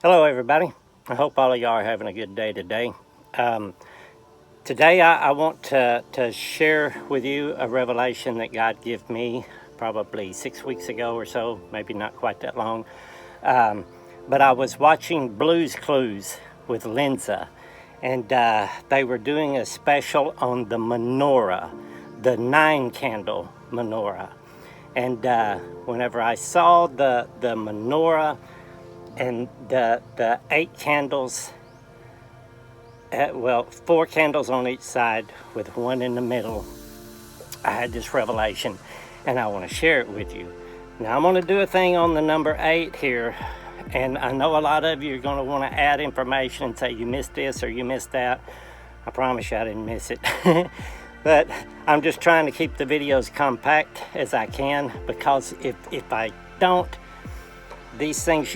Hello everybody. I hope all of y'all are having a good day today. Today I want to share with you a revelation that God gave me probably 6 weeks ago or so, maybe not quite that long. But I was watching Blue's Clues with Linza, and they were doing a special on the menorah, the 9-candle menorah. And whenever I saw the menorah and the 8 candles, 4 candles on each side with one in the middle, I had this revelation and I want to share it with you. Now I'm going to do a thing on the number 8 here, and I know a lot of you are going to want to add information and say you missed this or you missed that. I promise you I didn't miss it. But I'm just trying to keep the videos compact as I can, because if I don't, these things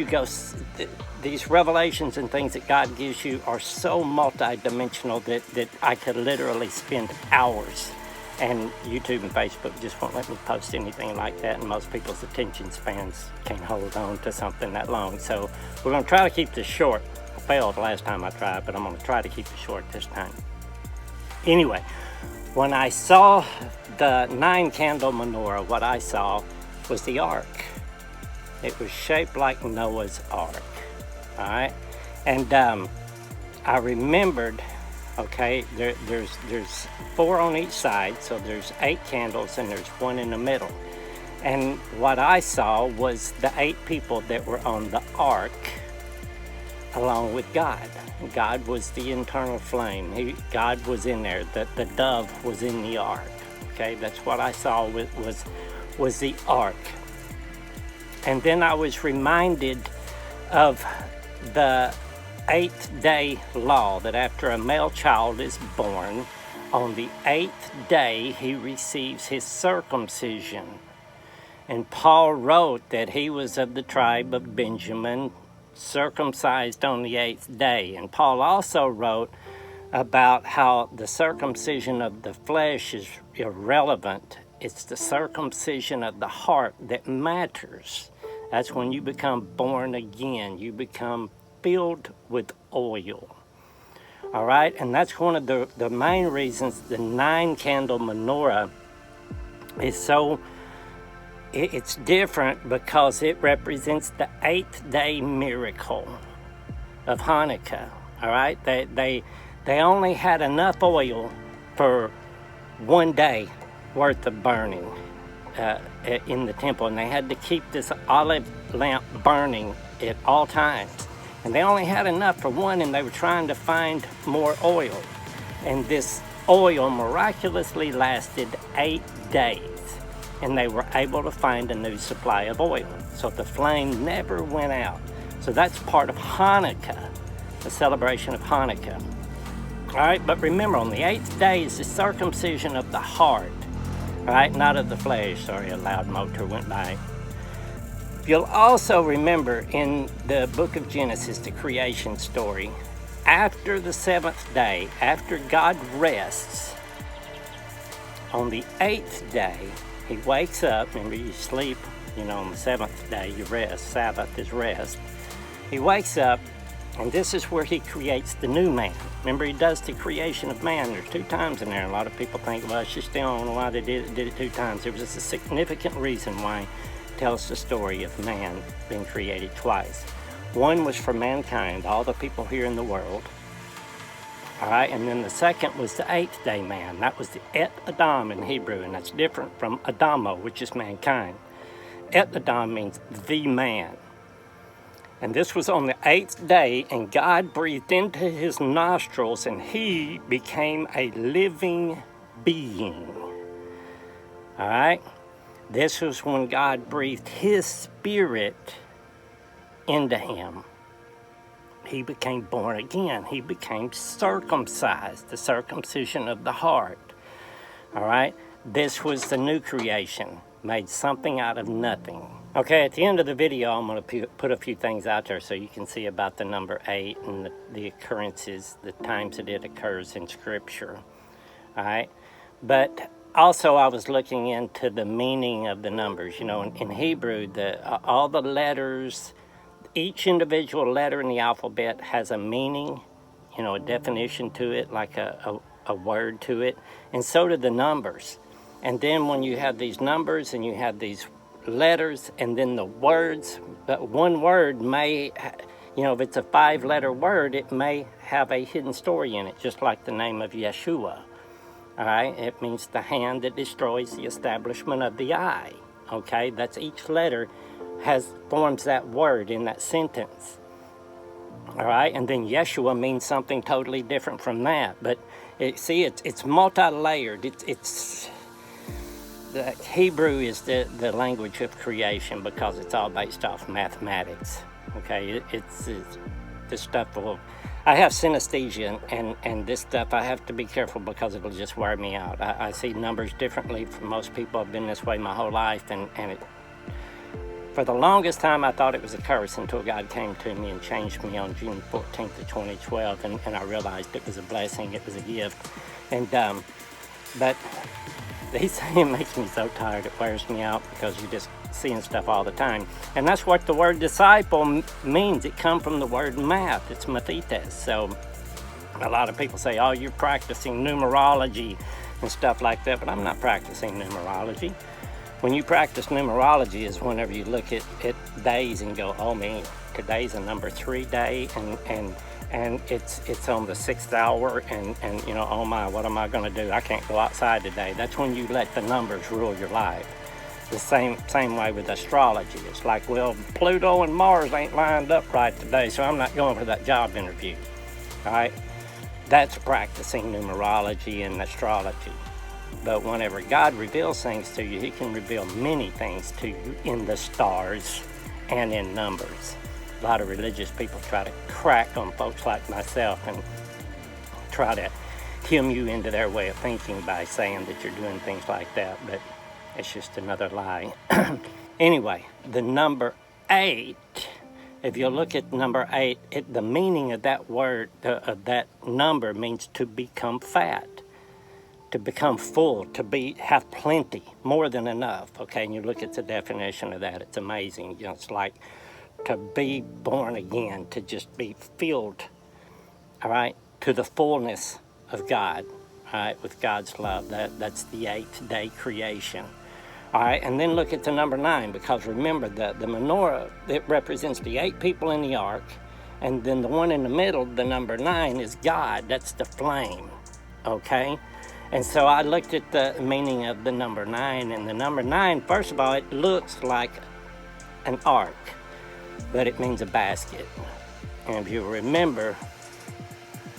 these revelations and things that God gives you are so multi-dimensional that I could literally spend hours, and YouTube and Facebook just won't let me post anything like that, and most people's attention spans can't hold on to something that long. So we're going to try to keep this short. I failed last time I tried, but I'm going to try to keep it short this time. Anyway, when I saw the 9-candle menorah, what I saw was the ark. It was shaped like Noah's Ark, all right? And I remembered, okay, there's 4 on each side, so there's 8 candles and there's 1 in the middle. And what I saw was the 8 people that were on the ark along with God. God was the internal flame. God was in there. The dove was in the ark, okay? That's what I saw was the ark. And then I was reminded of the 8th day law, that after a male child is born, on the 8th day he receives his circumcision. And Paul wrote that he was of the tribe of Benjamin, circumcised on the 8th day. And Paul also wrote about how the circumcision of the flesh is irrelevant. It's the circumcision of the heart that matters. That's when you become born again. You become filled with oil. All right? And that's one of the main reasons the 9-candle menorah is so, it's different, because it represents the 8th day miracle of Hanukkah. All right? They only had enough oil for 1 day worth of burning in the temple, and they had to keep this olive lamp burning at all times, and they only had enough for 1, and they were trying to find more oil, and this oil miraculously lasted 8 days, and they were able to find a new supply of oil, so the flame never went out. So that's part of Hanukkah, the celebration of Hanukkah. All right, but remember, on the 8th day is the circumcision of the heart. All right, not of the flesh. Sorry, a loud motor went by. You'll also remember in the book of Genesis, the creation story, after the 7th day, after God rests, on the 8th day, he wakes up. Remember, you sleep, on the 7th day, you rest. Sabbath is rest. He wakes up, and this is where he creates the new man. Remember, he does the creation of man. There's 2 times in there. A lot of people think, well, it's just still, I don't know why they did it 2 times. There was just a significant reason why it tells the story of man being created twice. One was for mankind, all the people here in the world. All right, and then the second was the 8th day man. That was the Et Adam in Hebrew, and that's different from Adamo, which is mankind. Et Adam means the man. And this was on the 8th day, and God breathed into his nostrils, and he became a living being. All right? This was when God breathed his spirit into him. He became born again. He became circumcised, the circumcision of the heart. All right? This was the new creation, made something out of nothing. Okay, at the end of the video, I'm going to put a few things out there so you can see about the number 8 and the occurrences, the times that it occurs in Scripture. All right? But also, I was looking into the meaning of the numbers. In Hebrew, all the letters each individual letter in the alphabet has a meaning, you know, a definition to it, like a word to it, and so do the numbers. And then when you have these numbers and you have these letters and then the words, but one word may, you know, if it's a 5-letter word, it may have a hidden story in it, just like the name of Yeshua. All right, it means the hand that destroys the establishment of the eye. Okay, that's each letter forms that word in that sentence. All right, and then Yeshua means something totally different from that. But it's multi-layered. It's the Hebrew is the language of creation because it's all based off mathematics. Okay, it's this stuff will. I have synesthesia, and this stuff I have to be careful because it'll just wear me out. I see numbers differently from most people. I've been this way my whole life, and for the longest time I thought it was a curse until God came to me and changed me on June 14th of 2012, and I realized it was a blessing, it was a gift. And but it makes me so tired, it wears me out because you're just seeing stuff all the time. And that's what the word disciple means. It comes from the word math. It's mathetes. So a lot of people say, oh, you're practicing numerology and stuff like that, but I'm not practicing numerology. When you practice numerology is whenever you look at days and go, oh man, today's a number 3 day, and it's on the 6th hour, and you know, oh my, what am I going to do? I can't go outside today. That's when you let the numbers rule your life. The same way with astrology. It's like, well, Pluto and Mars ain't lined up right today, so I'm not going for that job interview. All right? That's practicing numerology and astrology. But whenever God reveals things to you, he can reveal many things to you in the stars and in numbers. A lot of religious people try to crack on folks like myself and try to hem you into their way of thinking by saying that you're doing things like that, but it's just another lie. Anyway, the number 8, if you look at number 8, the meaning of that word, of that number, means to become fat, to become full, to have plenty, more than enough. Okay, and you look at the definition of that, it's amazing. You know, it's like to be born again, to just be filled, all right, to the fullness of God, all right, with God's love. That's the 8th day creation. All right, and then look at the number 9, because remember the menorah, it represents the 8 people in the ark, and then the one in the middle, the number 9, is God. That's the flame, okay? And so I looked at the meaning of the number 9, and the number 9, first of all, it looks like an ark, but it means a basket. And if you remember,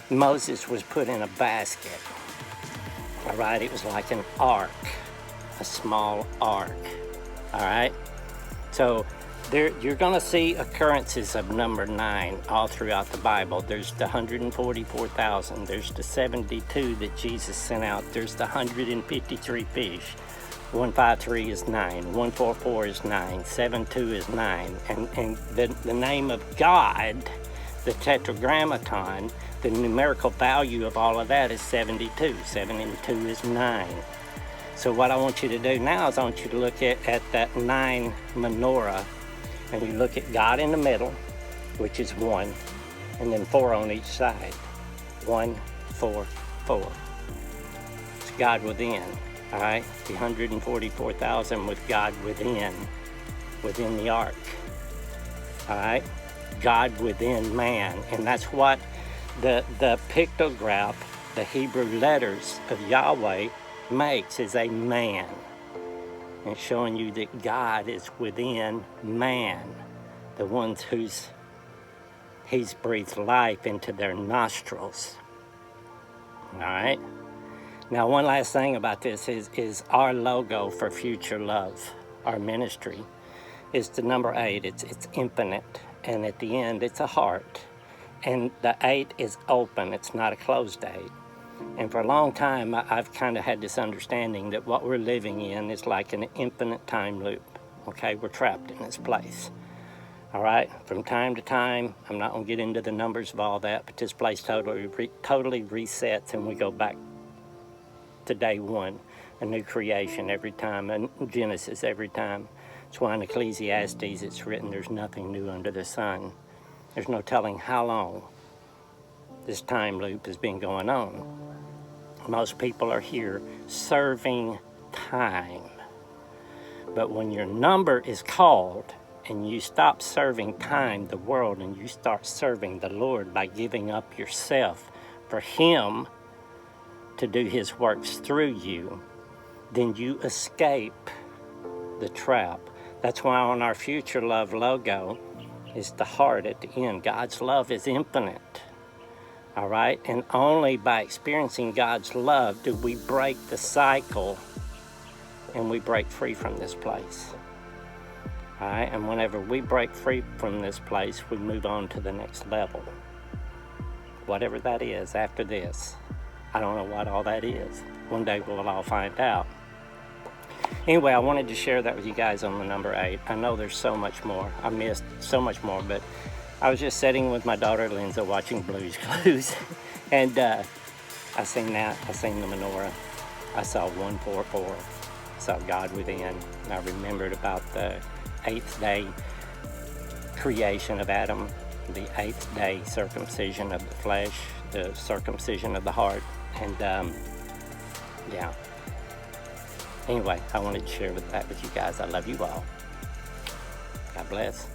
Moses was put in a basket, all right? It was like an ark. A small ark, all right? So you're going to see occurrences of number 9 all throughout the Bible. There's the 144,000. There's the 72 that Jesus sent out. There's the 153 fish. 153 is 9. 144 is 9. 72 is 9. And the name of God, the tetragrammaton, the numerical value of all of that is 72. 72 is 9. So what I want you to do now is I want you to look at that 9 menorah, and you look at God in the middle, which is 1, and then 4 on each side. 1, 4, 4. It's God within, all right? The 144,000 with God within the ark, all right? God within man, and that's what the pictograph, the Hebrew letters of Yahweh, makes, is a man, and showing you that God is within man, the ones he's breathed life into their nostrils. All right. Now, one last thing about this is our logo for Future Love, our ministry, is the number 8. It's infinite, and at the end it's a heart, and the 8 is open. It's not a closed 8. And for a long time, I've kind of had this understanding that what we're living in is like an infinite time loop. Okay, we're trapped in this place. All right, from time to time, I'm not going to get into the numbers of all that, but this place totally resets, and we go back to day 1, a new creation every time, a Genesis every time. That's why in Ecclesiastes it's written, there's nothing new under the sun. There's no telling how long this time loop has been going on. Most people are here serving time. But when your number is called and you stop serving time, the world, and you start serving the Lord by giving up yourself for Him to do His works through you, then you escape the trap. That's why on our Future Love logo is the heart at the end. God's love is infinite. All right? And only by experiencing God's love do we break the cycle and we break free from this place. All right? And whenever we break free from this place, we move on to the next level. Whatever that is after this. I don't know what all that is. One day we'll all find out. Anyway, I wanted to share that with you guys on the number 8. I know there's so much more. I missed so much more, but I was just sitting with my daughter Linda watching Blue's Clues, and I seen that. I seen the menorah. I saw 144. I saw God within. And I remembered about the 8th day creation of Adam, the 8th day circumcision of the flesh, the circumcision of the heart, and yeah. Anyway, I wanted to share that with you guys. I love you all. God bless.